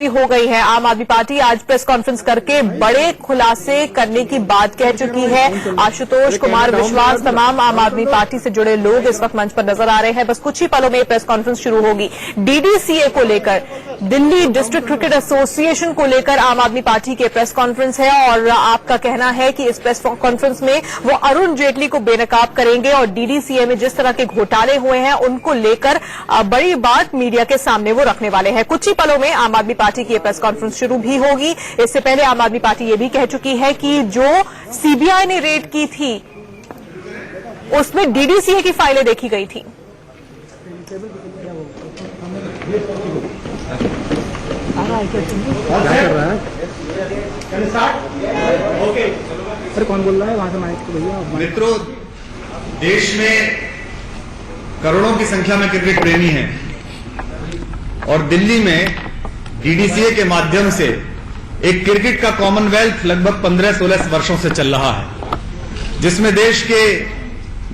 हो गई है। आम आदमी पार्टी आज प्रेस कॉन्फ्रेंस करके बड़े खुलासे करने की बात कह चुकी है। आशुतोष कुमार विश्वास, तमाम आम आदमी पार्टी से जुड़े लोग इस वक्त मंच पर नजर आ रहे हैं। बस कुछ ही पलों में प्रेस कॉन्फ्रेंस शुरू होगी। डीडीसीए को लेकर, दिल्ली डिस्ट्रिक्ट क्रिकेट एसोसिएशन को लेकर आम आदमी पार्टी के प्रेस कॉन्फ्रेंस है और आपका कहना है कि इस प्रेस कॉन्फ्रेंस में वो अरुण जेटली को बेनकाब करेंगे और डीडीसीए में जिस तरह के घोटाले हुए हैं उनको लेकर बड़ी बात मीडिया के सामने वो रखने वाले हैं। कुछ ही पलों में आम आदमी पार्टी की प्रेस कॉन्फ्रेंस शुरू भी होगी। इससे पहले आम आदमी पार्टी ये भी कह चुकी है कि जो सीबीआई ने रेड की थी उसमें डीडीसीए की फाइलें देखी गई थी। अरे कौन बोल रहा है वहां से माइक को भैया। मित्रों, देश में करोड़ों की संख्या में क्रिकेट प्रेमी हैं और दिल्ली में डीडीसीए के माध्यम से एक क्रिकेट का कॉमनवेल्थ लगभग 15-16 वर्षों से चल रहा है, जिसमें देश के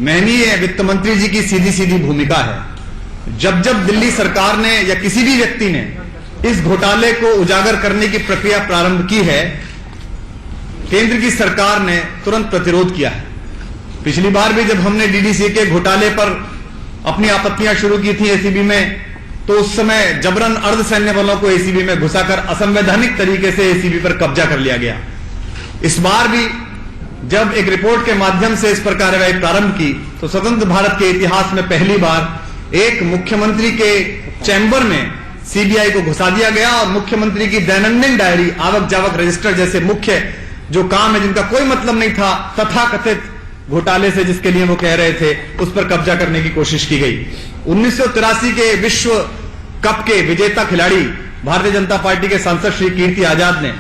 माननीय वित्त मंत्री जी की सीधी सीधी भूमिका है। जब जब दिल्ली सरकार ने या किसी भी व्यक्ति ने इस घोटाले को उजागर करने की प्रक्रिया प्रारंभ की है, केंद्र की सरकार ने तुरंत प्रतिरोध किया है। पिछली बार भी जब हमने डीडीसीए के घोटाले पर अपनी आपत्तियां शुरू की थी एसीबी में, तो उस समय जबरन अर्धसैन्य बलों को एसीबी में घुसाकर असंवैधानिक तरीके से एसीबी पर कब्जा कर लिया गया। इस बार भी जब एक रिपोर्ट के माध्यम से इस पर कार्रवाई प्रारंभ की, तो स्वतंत्र भारत के इतिहास में पहली बार एक मुख्यमंत्री के चैम्बर में सीबीआई को घुसा दिया गया और मुख्यमंत्री की दैनंदिन डायरी, आवक जावक रजिस्टर जैसे मुख्य जो काम है जिनका कोई मतलब नहीं था, तथाकथित घोटाले से जिसके लिए वो कह रहे थे, उस पर कब्जा करने की कोशिश की गई। 1983 के विश्व कप के विजेता खिलाड़ी भारतीय जनता पार्टी के सांसद श्री कीर्ति आजाद ने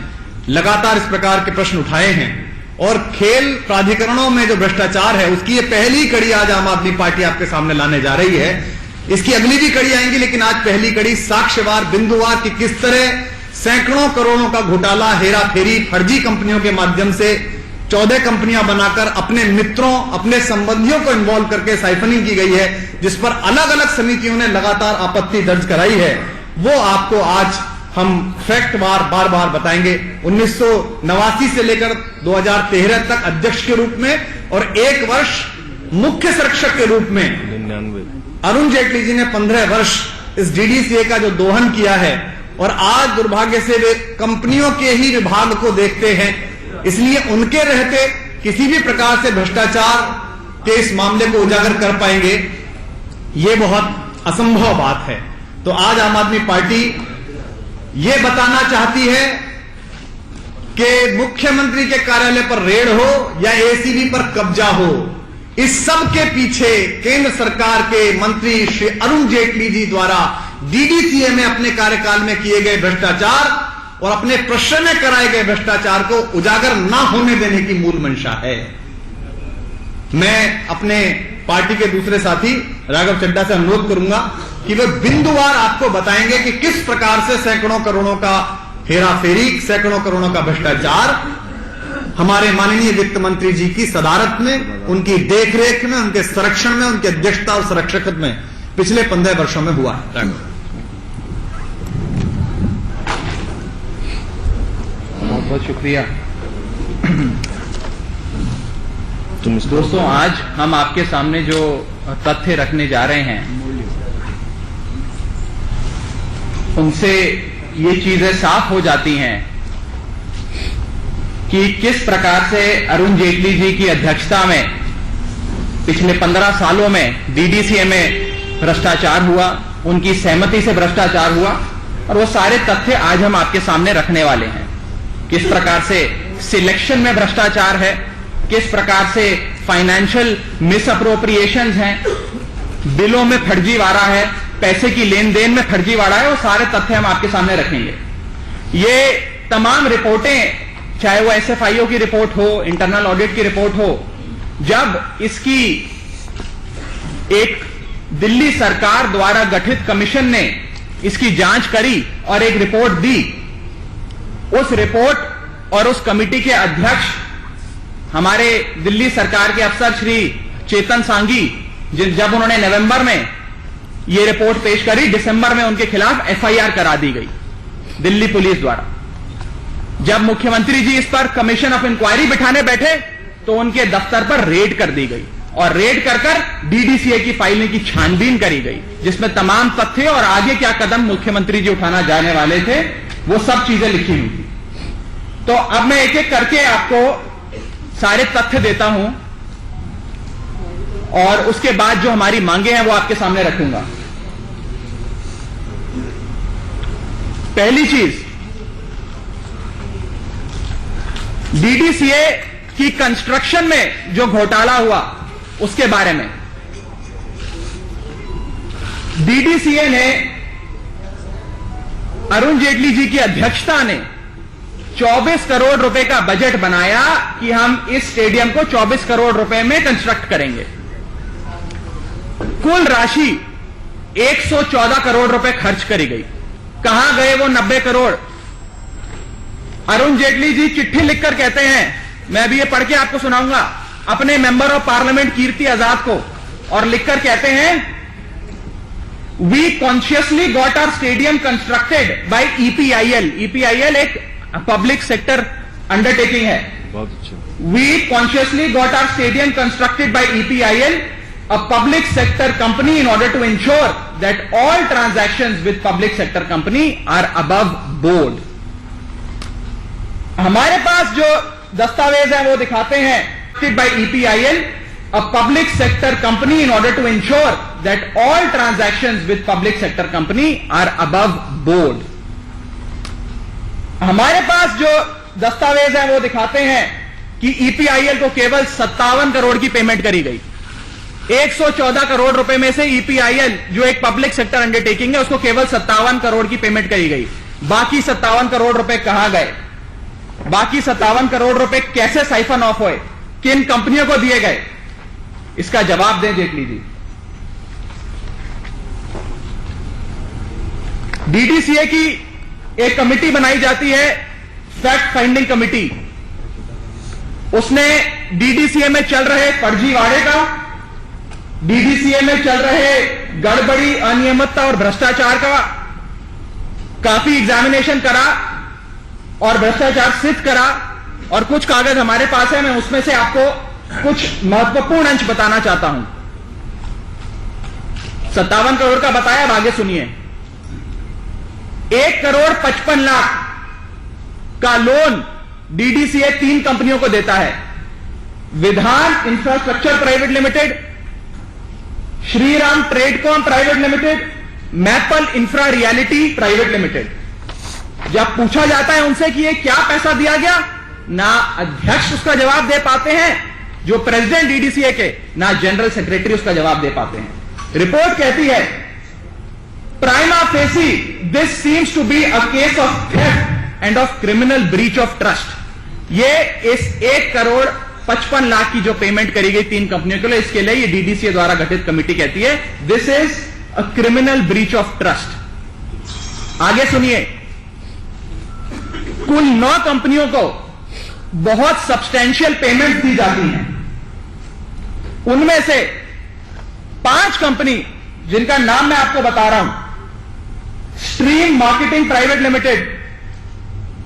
लगातार इस प्रकार के प्रश्न उठाए हैं और खेल प्राधिकरणों में जो भ्रष्टाचार है उसकी ये पहली कड़ी आज आम आदमी पार्टी आपके सामने लाने जा रही है। इसकी अगली भी कड़ी आएंगी, लेकिन आज पहली कड़ी साक्ष्यवार, बिंदुवार कि किस तरह सैकड़ों करोड़ों का घोटाला, हेरा फेरी, फर्जी कंपनियों के माध्यम से 14 कंपनियां बनाकर अपने मित्रों, अपने संबंधियों को इन्वॉल्व करके साइफनिंग की गई है, जिस पर अलग अलग समितियों ने लगातार आपत्ति दर्ज कराई है। वो आपको आज हम फैक्ट बार बार बताएंगे। 1989 से लेकर 2013 तक अध्यक्ष के रूप में और 1 वर्ष मुख्य संरक्षक के रूप में अरुण जेटली जी ने 15 वर्ष इस डीडीसीए का जो दोहन किया है और आज दुर्भाग्य से वे कंपनियों के ही विभाग को देखते हैं। इसलिए उनके रहते किसी भी प्रकार से भ्रष्टाचार के इस मामले को उजागर कर पाएंगे, ये बहुत असंभव बात है। तो आज आम आदमी पार्टी ये बताना चाहती है कि मुख्यमंत्री के कार्यालय पर रेड हो या एसीबी पर कब्जा हो, इस सब के पीछे केंद्र सरकार के मंत्री श्री अरुण जेटली जी द्वारा डीडीसीए में अपने कार्यकाल में किए गए भ्रष्टाचार और अपने प्रश्न में कराए गए भ्रष्टाचार को उजागर ना होने देने की मूल मंशा है। मैं अपने पार्टी के दूसरे साथी राघव चड्ढा से अनुरोध करूंगा कि वे बिंदुवार आपको बताएंगे कि किस प्रकार से सैकड़ों करोड़ों का हेराफेरी, सैकड़ों करोड़ों का भ्रष्टाचार हमारे माननीय वित्त मंत्री जी की सदारत में, उनकी देखरेख में, उनके संरक्षण में, उनकी अध्यक्षता और संरक्षक में पिछले 15 वर्षों में हुआ है। बहुत बहुत शुक्रिया। दोस्तों, आज हम आपके सामने जो तथ्य रखने जा रहे हैं उनसे ये चीजें साफ हो जाती हैं कि किस प्रकार से अरुण जेटली जी की अध्यक्षता में पिछले 15 सालों में डीडीसीए में भ्रष्टाचार हुआ, उनकी सहमति से भ्रष्टाचार हुआ और वो सारे तथ्य आज हम आपके सामने रखने वाले हैं। किस प्रकार से सिलेक्शन में भ्रष्टाचार है, किस प्रकार से फाइनेंशियल मिसअप्रोप्रिएशंस हैं, बिलों में फर्जीवाड़ा है, पैसे की लेन देन में फर्जीवाड़ा है, वो सारे तथ्य हम आपके सामने रखेंगे। ये तमाम रिपोर्टें, चाहे वो एसएफआईओ की रिपोर्ट हो, इंटरनल ऑडिट की रिपोर्ट हो, जब इसकी एक दिल्ली सरकार द्वारा गठित कमीशन ने इसकी जांच करी और एक रिपोर्ट दी, उस रिपोर्ट और उस कमेटी के अध्यक्ष हमारे दिल्ली सरकार के अफसर श्री चेतन सांगी, जब उन्होंने नवंबर में ये रिपोर्ट पेश करी, दिसंबर में उनके खिलाफ एफआईआर करा दी गई। दिल्ली पुलिस द्वारा। जब मुख्यमंत्री जी इस पर कमीशन ऑफ इंक्वायरी बिठाने बैठे तो उनके दफ्तर पर रेड कर दी गई और रेड कर डीडीसीए की फाइलिंग की छानबीन करी गई, जिसमें तमाम तथ्य और आगे क्या कदम मुख्यमंत्री जी उठाना जाने वाले थे वो सब चीजें लिखी हुई थी। तो अब मैं एक एक करके आपको सारे तथ्य देता हूं और उसके बाद जो हमारी मांगे हैं वो आपके सामने रखूंगा। पहली चीज, डीडीसीए की कंस्ट्रक्शन में जो घोटाला हुआ उसके बारे में। डीडीसीए ने अरुण जेटली जी की अध्यक्षता ने 24 करोड़ रुपए का बजट बनाया कि हम इस स्टेडियम को 24 करोड़ रुपए में कंस्ट्रक्ट करेंगे। कुल राशि 114 करोड़ रुपए खर्च करी गई। कहां गए वो 90 करोड़? अरुण जेटली जी चिट्ठी लिखकर कहते हैं, मैं अभी ये पढ़ के आपको सुनाऊंगा, अपने member of parliament Kirti Azad को, और लिखकर कहते हैं, we consciously got our stadium constructed by EPIL. EPIL एक पब्लिक सेक्टर अंडरटेकिंग है। बहुत अच्छा। We consciously got our stadium constructed by EPIL, a public sector company, in order to ensure that all transactions with public sector company are above board. हमारे पास जो दस्तावेज है वो दिखाते हैं by EPIL, a public sector company, in order to ensure that all transactions with public sector company are above board. हमारे पास जो दस्तावेज है वो दिखाते हैं कि EPIL को केवल 57 करोड़ की पेमेंट करी गई। 114 करोड़ रुपए में से ईपीआईएल जो एक पब्लिक सेक्टर अंडरटेकिंग है उसको केवल 57 करोड़ की पेमेंट करी गई। बाकी 57 करोड़ रुपए कहां गए? बाकी 57 करोड़ रुपए कैसे साइफन ऑफ हुए? किन कंपनियों को दिए गए? इसका जवाब दें जेटली जी। डीडीसीए की एक कमेटी बनाई जाती है, फैक्ट फाइंडिंग कमेटी। उसने डीडीसीए में चल रहे फर्जीवाड़े का, डीडीसीए में चल रहे गड़बड़ी, अनियमितता और भ्रष्टाचार का काफी एग्जामिनेशन करा और भ्रष्टाचार सिद्ध करा, और कुछ कागज हमारे पास है, मैं उसमें से आपको कुछ महत्वपूर्ण अंश बताना चाहता हूं। 57 करोड़ का बताया, अब आगे सुनिए। 1 करोड़ 55 लाख का लोन डीडीसीए 3 कंपनियों को देता है, Vidhan infrastructure private limited, Shriram Tradecom private limited, Maple infra reality private limited. जब पूछा जाता है उनसे कि ये क्या पैसा दिया गया, ना अध्यक्ष उसका जवाब दे पाते हैं जो प्रेसिडेंट डीडीसीए के, ना जनरल सेक्रेटरी उसका जवाब दे पाते हैं। रिपोर्ट कहती है, prima facie this seems to be a case of theft and of criminal breach of trust. ये इस 1 करोड़ 55 लाख की जो पेमेंट करी गई 3 कंपनियों के लिए, इसके लिए ये डीडीसीए द्वारा गठित कमेटी कहती है this is a criminal breach of trust. आगे सुनिए, कुल 9 कंपनियों को बहुत सब्सटैंशियल पेमेंट दी जाती हैं। उनमें से 5 कंपनी जिनका नाम मैं आपको बता रहा हूं, stream marketing private limited,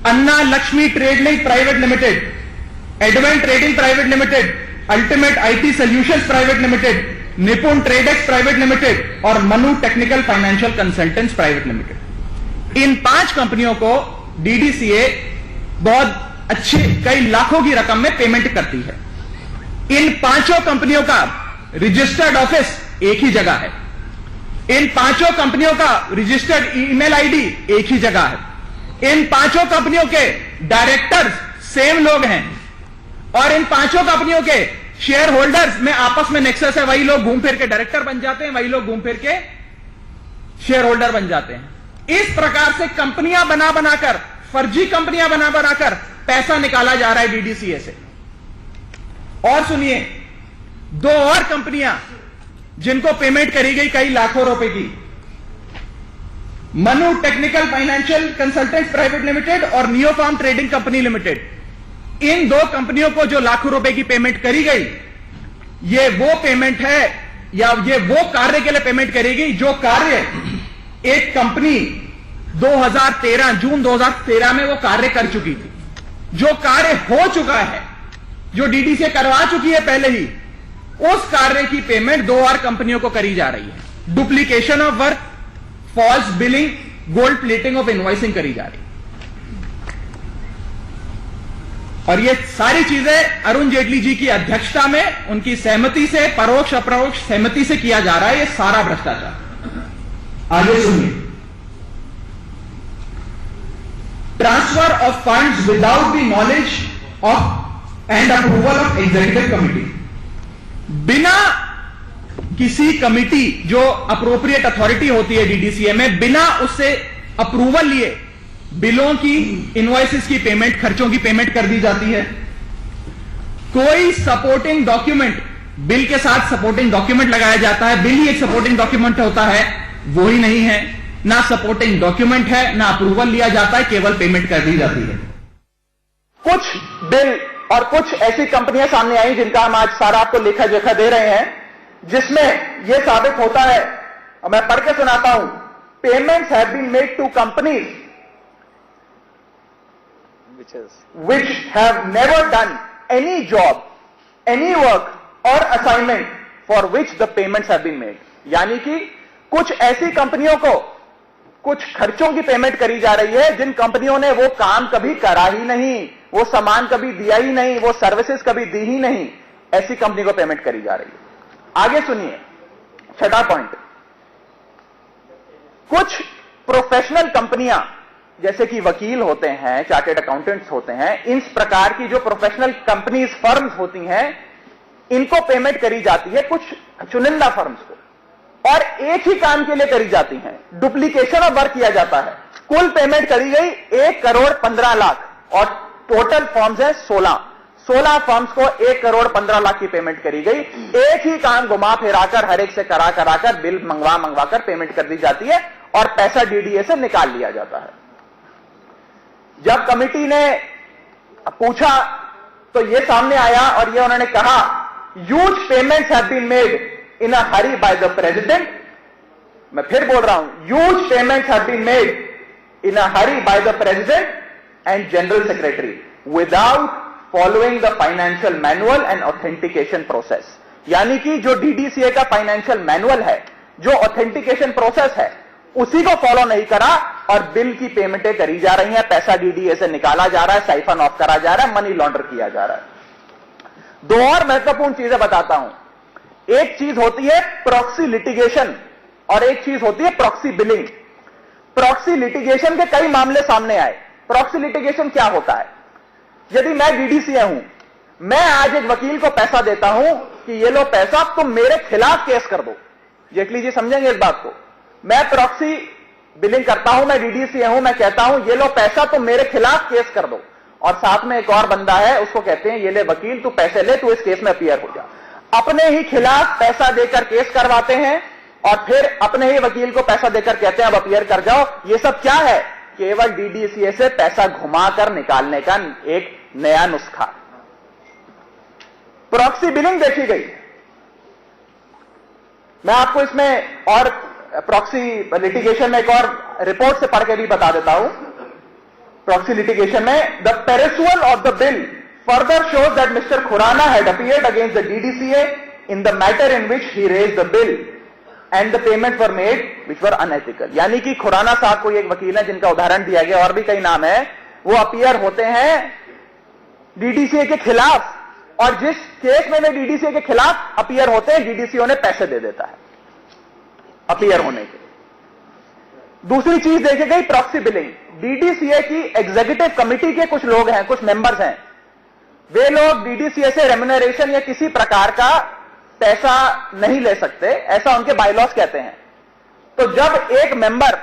Anna Lakshmi tradelink private limited, advent trading private limited, ultimate IT solutions private limited, Nipun tradex private limited और Manu technical financial consultants private limited. इन 5 कंपनियों को डीडीसीए बहुत अच्छे कई लाखों की रकम में पेमेंट करती है। इन 5 कंपनियों का रजिस्टर्ड ऑफिस एक ही जगह है, इन 5 कंपनियों का रजिस्टर्ड ईमेल आईडी एक ही जगह है, इन 5 कंपनियों के डायरेक्टर्स सेम लोग हैं, और इन 5 कंपनियों के शेयर होल्डर्स में आपस में नेक्सस है। वही लोग घूम फिर के डायरेक्टर बन जाते हैं, वही लोग घूम फिर के शेयर होल्डर बन जाते हैं। इस प्रकार से कंपनियां बना बनाकर, फर्जी कंपनियां बना बनाकर पैसा निकाला जा रहा है डीडीसीए से। और सुनिए, 2 और कंपनियां जिनको पेमेंट करी गई कई लाखों रुपए की, Manu technical financial consultants private limited और नियोफार्म ट्रेडिंग कंपनी लिमिटेड। इन 2 कंपनियों को जो लाखों रुपए की पेमेंट करी गई, ये वो पेमेंट है या ये वो कार्य के लिए पेमेंट करी गई जो कार्य एक कंपनी जून 2013 में वो कार्य कर चुकी थी। जो कार्य हो चुका है, जो डीडीसी करवा चुकी है पहले ही, उस कार्य की पेमेंट 2 और कंपनियों को करी जा रही है। Duplication of work, false billing, gold plating of invoicing करी जा रही है। और ये सारी चीजें अरुण जेटली जी की अध्यक्षता में, उनकी सहमति से, परोक्ष अपरोक्ष सहमति से किया जा रहा है ये सारा भ्रष्टाचार। आगे सुनिए। Transfer of funds without the knowledge of and approval of executive committee, बिना किसी कमिटी जो अप्रोप्रिएट अथॉरिटी होती है डीडीसीए में, बिना उससे अप्रूवल लिए बिलों की, इनवॉइसेस की पेमेंट, खर्चों की पेमेंट कर दी जाती है। कोई सपोर्टिंग डॉक्यूमेंट, बिल के साथ सपोर्टिंग डॉक्यूमेंट लगाया जाता है, बिल ही एक सपोर्टिंग डॉक्यूमेंट होता है, वो ही नहीं है। ना सपोर्टिंग डॉक्यूमेंट है, ना अप्रूवल लिया जाता है, केवल पेमेंट कर दी जाती है। कुछ बिल और कुछ ऐसी कंपनियां सामने आई जिनका हम आज सारा आपको लेखा जोखा दे रहे हैं, जिसमें यह साबित होता है, और मैं पढ़ के सुनाता हूं। Payments have been made to companies which have never done any job, any work or assignment for which the payments have been made. यानी कि कुछ ऐसी कंपनियों को कुछ खर्चों की पेमेंट करी जा रही है जिन कंपनियों ने वो काम कभी करा ही नहीं, वो सामान कभी दिया ही नहीं, वो सर्विसेज कभी दी ही नहीं, ऐसी कंपनी को पेमेंट करी जा रही है। आगे सुनिए, 6वां पॉइंट। कुछ प्रोफेशनल कंपनियां जैसे कि वकील होते हैं, चार्टर्ड अकाउंटेंट्स होते हैं, इन प्रकार की जो प्रोफेशनल कंपनीज, फर्म्स होती हैं, इनको पेमेंट करी जाती है कुछ चुनिंदा फर्म्स को, और एक ही काम के लिए करी जाती हैं। डुप्लीकेशन ऑफ वर्क किया जाता है। कुल पेमेंट करी गई 1,15,00,000 और टोटल फर्म्स है 16 फर्म्स को 1,15,00,000 की पेमेंट करी गई। एक ही काम घुमा फिराकर हर एक से कराकर बिल मंगवाकर पेमेंट कर दी जाती है और पैसा डीडीए से निकाल लिया जाता है। जब कमिटी ने पूछा तो यह सामने आया और यह उन्होंने कहा, huge payments have been made in a hurry by the president. मैं फिर बोल रहा हूं, huge payments have been made in a hurry by the president and general secretary without following the financial manual and authentication process. यानी कि जो DDCA का financial manual है, जो ऑथेंटिकेशन प्रोसेस है, उसी को फॉलो नहीं करा और बिल की पेमेंटें करी जा रही हैं, पैसा डीडीए से निकाला जा रहा है, साइफन ऑफ करा जा रहा है, मनी लॉन्डर किया जा रहा है। 2 और महत्वपूर्ण चीजें बताता हूं। एक चीज होती है प्रॉक्सी लिटिगेशन और एक चीज होती है प्रॉक्सी बिलिंग। प्रॉक्सी लिटिगेशन के कई मामले सामने आए। प्रॉक्सी लिटिगेशन क्या होता है? यदि मैं डीडीसीए हूं, मैं आज एक वकील को पैसा देता हूं कि ये लो पैसा, तुम मेरे खिलाफ केस कर दो। जेटली जी समझेंगे इस बात को। मैं प्रॉक्सी बिलिंग करता हूं, मैं डीडीसीए हूं, मैं कहता हूं ये लो पैसा, तुम मेरे खिलाफ केस कर दो, और साथ में एक और बंदा है, उसको कहते हैं ये ले वकील, तू पैसे ले, तू इस केस में अपीयर हो जा। अपने ही खिलाफ पैसा देकर केस करवाते हैं और फिर अपने ही वकील को पैसा देकर कहते हैं अब अपीयर कर जाओ। ये सब क्या है? केवल डीडीसीए से पैसा घुमाकर निकालने का एक नया नुस्खा। प्रॉक्सी बिलिंग देखी गई। मैं आपको इसमें और प्रॉक्सी लिटिगेशन में एक और रिपोर्ट से पढ़ के भी बता देता हूं। प्रॉक्सी लिटिगेशन में the perusal of the bill further shows that mister Khurana had appeared against the DDCA in the matter in which he raised the bill and the payment were made which were unethical. यानी कि खुराना साहब को एक वकील है जिनका उदाहरण दिया गया, और भी कई नाम है, वो अपीयर होते हैं डीडीसीए के खिलाफ, और जिस केस में वे डीडीसीए के खिलाफ अपीयर होते हैं, डीडीसीए उन्हें पैसे दे देता है अपीयर होने के। दूसरी चीज देखी गई प्रॉक्सी बिलिंग। डीडीसीए की एग्जीक्यूटिव कमिटी के कुछ लोग हैं, कुछ मेंबर्स हैं, वे लोग डीडीसीए से रेम्युनरेशन या किसी प्रकार का पैसा नहीं ले सकते, ऐसा उनके बायलॉज कहते हैं। तो जब एक मेंबर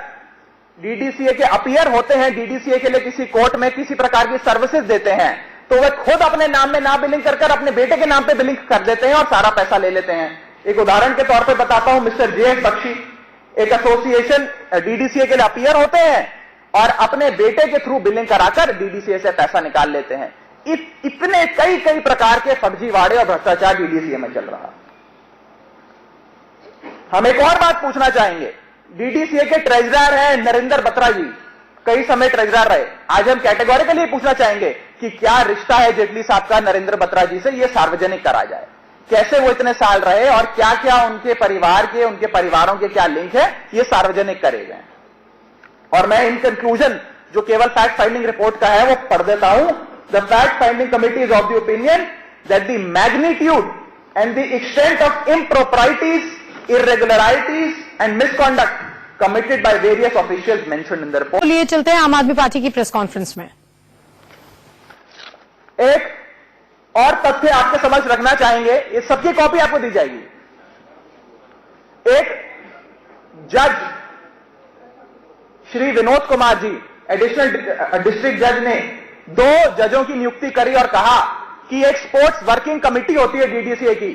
डीडीसीए के अपीयर होते हैं, डीडीसीए के लिए किसी कोर्ट में किसी प्रकार की सर्विसेज देते हैं, तो वे खुद अपने नाम में ना बिलिंग कर अपने बेटे के नाम पे बिलिंग कर देते हैं और सारा पैसा ले लेते हैं। एक उदाहरण के तौर पे बताता हूं, मिस्टर जेएस बख्शी एक एसोसिएशन डीडीसीए के लिए अपीयर होते हैं और अपने बेटे के थ्रू बिलिंग कराकर डीडीसीए से पैसा निकाल लेते हैं। इतने कई प्रकार के फर्जीवाड़े और भ्रष्टाचार डीडीसीए में चल रहा। हम एक और बात पूछना चाहेंगे, डीडीसीए के ट्रेजरर हैं नरेंद्र बत्रा जी, कई समय ट्रेजरर रहे। आज हम कैटेगोरिकली पूछना चाहेंगे कि क्या रिश्ता है जेटली साहब का नरेंद्र बत्रा जी से, यह सार्वजनिक करा जाए। कैसे वो इतने साल रहे और क्या क्या उनके परिवार के, उनके परिवारों के क्या लिंक है, ये सार्वजनिक करे गए। और मैं इन कंक्लूजन जो केवल फैक्ट फाइंडिंग रिपोर्ट का है वो पढ़ देता हूं। The fact finding committee is of the opinion that the magnitude and the extent of improprieties, irregularities and misconduct committed by various officials mentioned in the report। लिए चलते हैं आम आदमी पार्टी की प्रेस कॉन्फ्रेंस में। एक और तथ्य आपके समझ रखना चाहेंगे, इस सबकी कॉपी आपको दी जाएगी। एक जज श्री विनोद कुमार जी, एडिशनल डिस्ट्रिक्ट जज ने 2 जजों की नियुक्ति करी और कहा कि एक स्पोर्ट्स वर्किंग कमेटी होती है डीडीसीए की,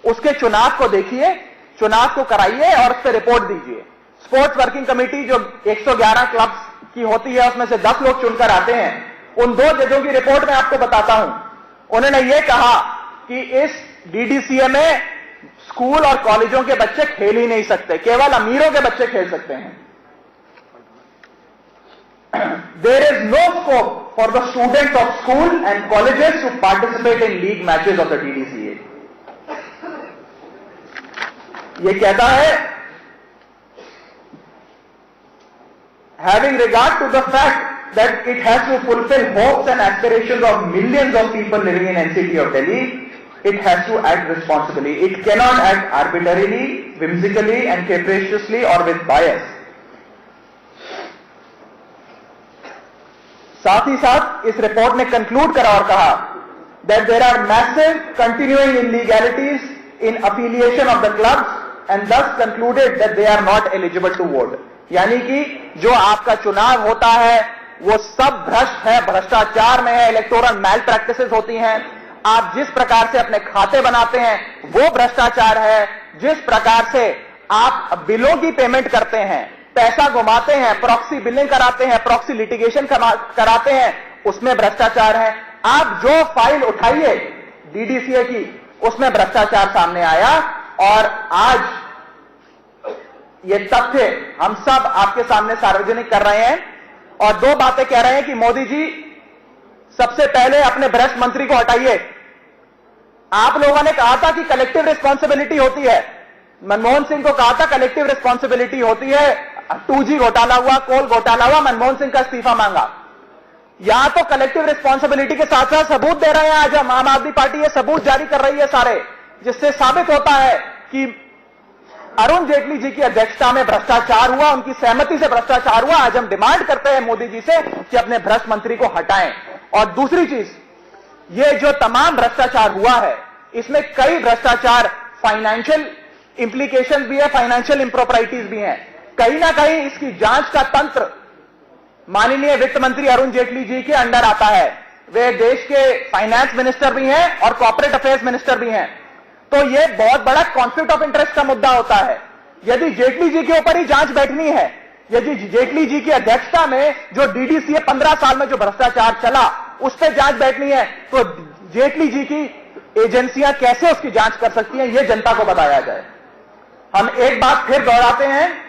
उसके चुनाव को देखिए, चुनाव को कराइए और उस पर रिपोर्ट दीजिए। स्पोर्ट्स वर्किंग कमेटी जो 111 क्लब्स की होती है, उसमें से 10 लोग चुनकर आते हैं। उन 2 जजों की रिपोर्ट मैं आपको बताता हूं। उन्होंने यह कहा कि इस डीडीसीए में स्कूल और कॉलेजों के बच्चे खेल ही नहीं सकते, केवल अमीरों के बच्चे खेल सकते हैं। There is no scope for the students of school and colleges to participate in league matches of the DDCA। ये कहता है, having regard to the fact that it has to fulfill hopes and aspirations of millions of people living in NCT of Delhi, it has to act responsibly. It cannot act arbitrarily, whimsically and capriciously or with bias। साथ ही साथ इस report ने conclude करा और कहा that there are massive continuing illegalities in affiliation of the clubs and thus concluded that they are not eligible to vote। यानी कि जो आपका चुनाव होता है वो सब भ्रष्ट है, भ्रष्टाचार में है, इलेक्टोरल मैल प्रैक्टिसेस होती हैं। आप जिस प्रकार से अपने खाते बनाते हैं वो भ्रष्टाचार है, जिस प्रकार से आप बिलों की पेमेंट करते हैं, पैसा घुमाते हैं, प्रॉक्सी बिलिंग कराते हैं, प्रॉक्सी लिटिगेशन कराते हैं, उसमें भ्रष्टाचार है। आप जो फाइल उठाइए डीडीसीए की, उसमें भ्रष्टाचार सामने आया। और आज ये तथ्य हम सब आपके सामने सार्वजनिक कर रहे हैं और 2 बातें कह रहे हैं कि मोदी जी सबसे पहले अपने भ्रष्ट मंत्री को हटाइए। आप लोगों ने कहा था कि कलेक्टिव रिस्पॉन्सिबिलिटी होती है, मनमोहन सिंह को कहा था कलेक्टिव रिस्पॉन्सिबिलिटी होती है। 2G घोटाला हुआ, कोल घोटाला हुआ, मनमोहन सिंह का इस्तीफा मांगा। यहां तो कलेक्टिव रिस्पॉन्सिबिलिटी के साथ साथ सबूत दे रहे हैं। आज हम आम आदमी पार्टी ये सबूत जारी कर रही है सारे, जिससे साबित होता है कि अरुण जेटली जी की अध्यक्षता में भ्रष्टाचार हुआ, उनकी सहमति से भ्रष्टाचार हुआ। आज हम डिमांड करते हैं मोदी जी से कि अपने भ्रष्ट मंत्री को हटाएं। और दूसरी चीज, ये जो तमाम भ्रष्टाचार हुआ है, इसमें कई भ्रष्टाचार फाइनेंशियल इंप्लीकेशन भी है, फाइनेंशियल इंप्रोप्राइटीज भी हैं। कहीं ना कहीं इसकी जांच का तंत्र माननीय वित्त मंत्री अरुण जेटली जी के अंडर आता है। वे देश के फाइनेंस मिनिस्टर भी हैं और कॉर्पोरेट अफेयर्स मिनिस्टर भी हैं। तो यह बहुत बड़ा कॉन्फ्लिक्ट ऑफ इंटरेस्ट का मुद्दा होता है। यदि जेटली जी के ऊपर ही जांच बैठनी है, यदि जेटली जी की अध्यक्षता में जो डीडीसीए 15 साल में जो भ्रष्टाचार चला उस पर जांच बैठनी है, तो जेटली जी की एजेंसियां कैसे उसकी जांच कर सकती हैं, यह जनता को बताया जाए। हम एक बात फिर दोहराते हैं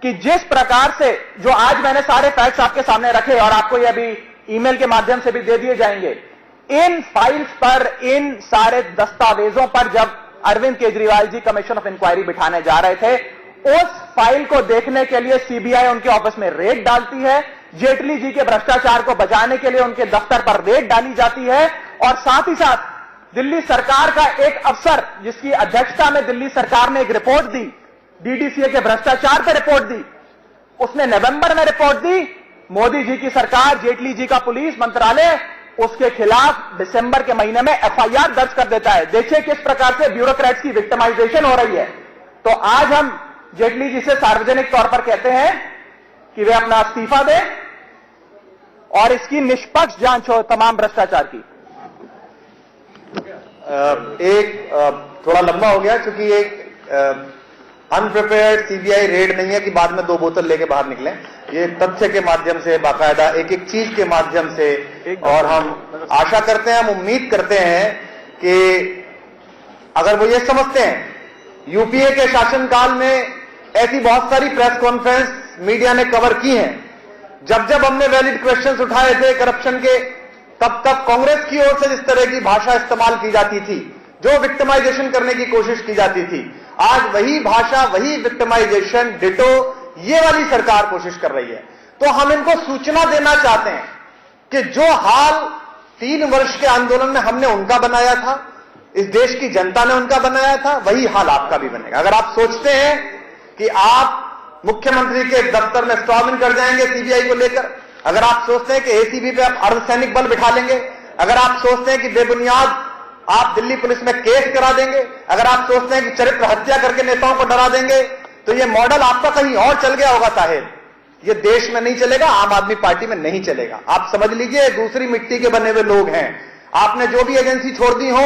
कि जिस प्रकार से जो आज मैंने सारे फैक्ट्स आपके सामने रखे और आपको ये अभी ईमेल के माध्यम से भी दे दिए जाएंगे, इन फाइल्स पर, इन सारे दस्तावेजों पर जब Arvind Kejriwal ji commission of inquiry बिठाने जा रहे थे, उस फाइल को देखने के लिए सीबीआई उनके ऑफिस में रेड डालती है। जेटली जी के भ्रष्टाचार को बचाने के लिए उनके दफ्तर पर रेड डाली जाती है। और साथ ही साथ दिल्ली सरकार का एक अफसर, जिसकी अध्यक्षता में दिल्ली सरकार ने एक रिपोर्ट दी, डीडीसीए के भ्रष्टाचार पर रिपोर्ट दी, उसने नवंबर में रिपोर्ट दी। मोदी जी की सरकार, जेटली जी का पुलिस मंत्रालय उसके खिलाफ दिसंबर के महीने में एफआईआर दर्ज कर देता है। देखिए किस प्रकार से ब्यूरोक्रेट्स की विक्टिमाइजेशन हो रही है। तो आज हम जेटली जी से सार्वजनिक तौर पर कहते हैं कि वे अपना इस्तीफा दें और इसकी निष्पक्ष जांच हो तमाम भ्रष्टाचार की। थोड़ा लंबा हो गया क्योंकि एक अनप्रिपेयर्ड सीबीआई रेड नहीं है कि बाद में 2 बोतल लेके बाहर निकलें। ये तथ्य के माध्यम से, बाकायदा एक एक चीज के माध्यम से, और हम आशा करते हैं, हम उम्मीद करते हैं कि अगर वो ये समझते हैं यूपीए के शासनकाल में ऐसी बहुत सारी प्रेस कॉन्फ्रेंस मीडिया ने कवर की हैं। जब जब हमने वैलिड क्वेश्चंस उठाए थे करप्शन के, तब तब कांग्रेस की ओर से जिस तरह की भाषा इस्तेमाल की जाती थी, जो विक्टिमाइजेशन करने की कोशिश की जाती थी, आज वही भाषा, वही विक्टिमाइजेशन, डिटो ये वाली सरकार कोशिश कर रही है। तो हम इनको सूचना देना चाहते हैं कि जो हाल 3 वर्ष के आंदोलन में हमने उनका बनाया था, इस देश की जनता ने उनका बनाया था, वही हाल आपका भी बनेगा। अगर आप सोचते हैं कि आप मुख्यमंत्री के दफ्तर में स्टॉर्मिंग कर जाएंगे सीबीआई को लेकर, अगर आप सोचते हैं कि एसीबी पे आप अर्धसैनिक बल बिठा लेंगे, अगर आप सोचते हैं कि बेबुनियाद आप दिल्ली पुलिस में केस करा देंगे, अगर आप सोचते हैं कि चरित्र हत्या करके नेताओं को डरा देंगे, तो ये मॉडल आपका कहीं और चल गया होगा साहेब। ये देश में नहीं चलेगा, आम आदमी पार्टी में नहीं चलेगा। आप समझ लीजिए, दूसरी मिट्टी के बने हुए लोग हैं। आपने जो भी एजेंसी छोड़ दी हो,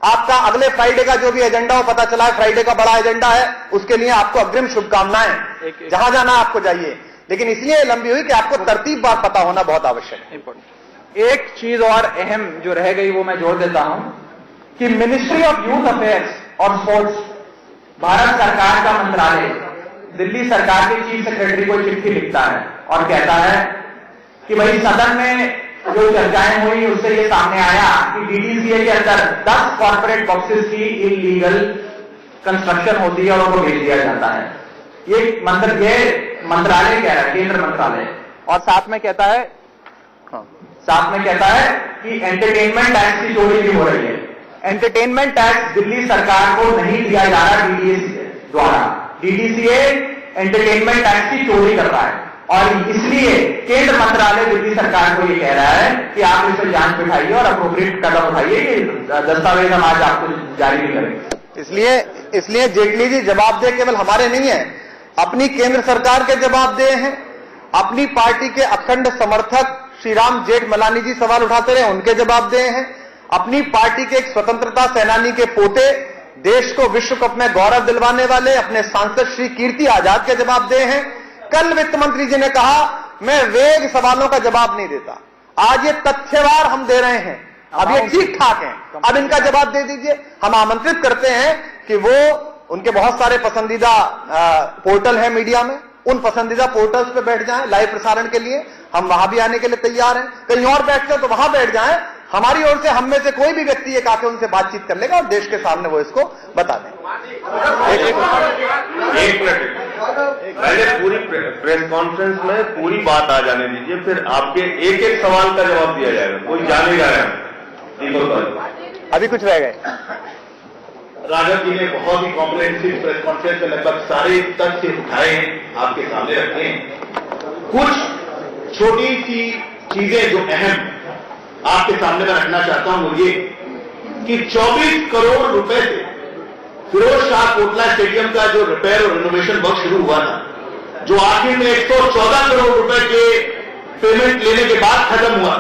आपका अगले फ्राइडे का जो भी एजेंडा हो, पता चला है फ्राइडे का बड़ा एजेंडा है, उसके लिए आपको अग्रिम शुभकामनाएं। जहां जाना आपको जाइए, लेकिन इसलिए लंबी हुई कि आपको तरतीब बात पता होना बहुत आवश्यक है। एक चीज और अहम जो रह गई वो मैं जोड़ देता हूं कि मिनिस्ट्री ऑफ यूथ अफेयर्स और स्पोर्ट्स, भारत सरकार का मंत्रालय, दिल्ली सरकार के चीफ सेक्रेटरी को चिट्ठी लिखता है और कहता है कि भाई सदन में जो चर्चाएं हुई उससे ये सामने आया कि डीडीसीए के अंदर 10 कॉर्पोरेट बॉक्सेस की इलीगल कंस्ट्रक्शन होती है और उनको भेज दिया जाता है। ये मंत्रालय कह रहा है, केंद्र मंत्रालय, और साथ में कहता है कि एंटरटेनमेंट टैक्स की चोरी भी हो रही है। एंटरटेनमेंट टैक्स दिल्ली सरकार को नहीं दिया जा रहा डीडीसीए द्वारा। डीडीसीए एंटरटेनमेंट टैक्स की चोरी कर रहा है और इसलिए केंद्र मंत्रालय दिल्ली सरकार को ये कह रहा है कि आप इस पर जांच बिठाइए और अप्रोप्रिएट कदम उठाइए। ये दस्तावेज हम आज आपको जारी भी करेंगे। इसलिए जेटली जी जवाबदेह केवल हमारे नहीं है, अपनी केंद्र सरकार के जवाबदेह हैं। अपनी पार्टी के अखंड समर्थक श्री राम जेठमलानी जी सवाल उठाते रहे, उनके जवाबदेह हैं। अपनी पार्टी के एक स्वतंत्रता सेनानी के पोते, देश को विश्व कप में गौरव दिलवाने वाले अपने सांसद श्री कीर्ति आजाद के जवाबदेह हैं। कल वित्त मंत्री जी ने कहा मैं वेग सवालों का जवाब नहीं देता, आज ये तथ्यवार हम दे रहे हैं, अब ये ठीक ठाक हैं, अब इनका जवाब दे दीजिए। हम आमंत्रित करते हैं कि वो, उनके बहुत सारे पसंदीदा पोर्टल हैं मीडिया में, उन पसंदीदा पोर्टल्स पे बैठ जाएं लाइव प्रसारण के लिए। हम वहां भी आने के लिए तैयार हैं। कहीं और बैठते हो तो वहां बैठ जाएं। हमारी ओर से हम में से कोई भी व्यक्ति एक आके उनसे बातचीत कर लेगा और देश के सामने वो इसको बता दें। एक मिनट, पहले पूरी प्रेस कॉन्फ्रेंस में पूरी बात आ जाने दीजिए, फिर आपके एक एक सवाल का जवाब दिया जाएगा। कोई जाने जा रहा है, अभी कुछ रह गए। राघव जी ने बहुत ही कॉम्प्रिहेंसिव प्रेस कॉन्फ्रेंस में लगभग सारे तथ्य उठाए हैं, आपके सामने रखे हैं। कुछ छोटी सी चीजें जो अहम आपके सामने मैं रखना चाहता हूं वो ये कि 24 करोड़ रुपए से फिरोज शाह कोटला स्टेडियम का जो रिपेयर और रिनोवेशन वर्क शुरू हुआ था, जो आखिर में 114 करोड़ रुपए के पेमेंट लेने के बाद खत्म हुआ।